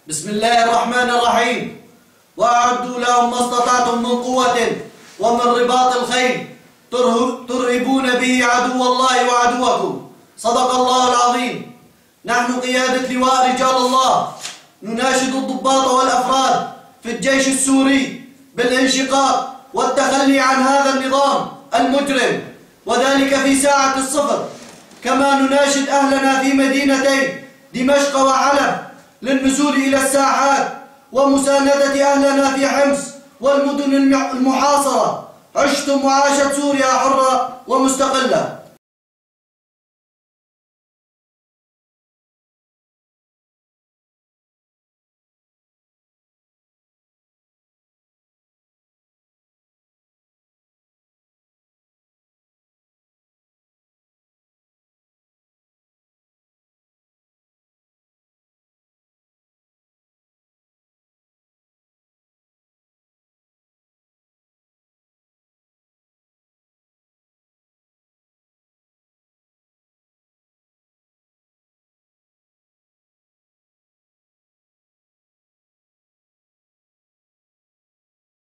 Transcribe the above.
بسم الله الرحمن الرحيم. وأعدوا لهم ما استطعتم من قوة ومن رباط الخيل ترهبون به عدو الله وعدوكم. صدق الله العظيم. نحن قيادة لواء رجال الله نناشد الضباط والأفراد في الجيش السوري بالانشقاق والتخلي عن هذا النظام المجرم، وذلك في ساعة الصفر. كما نناشد أهلنا في مدينتي دمشق وحلب للنزول إلى الساحات ومساندة أهلنا في حمص والمدن المحاصرة. عشتم وعاشت سوريا حرة ومستقلة.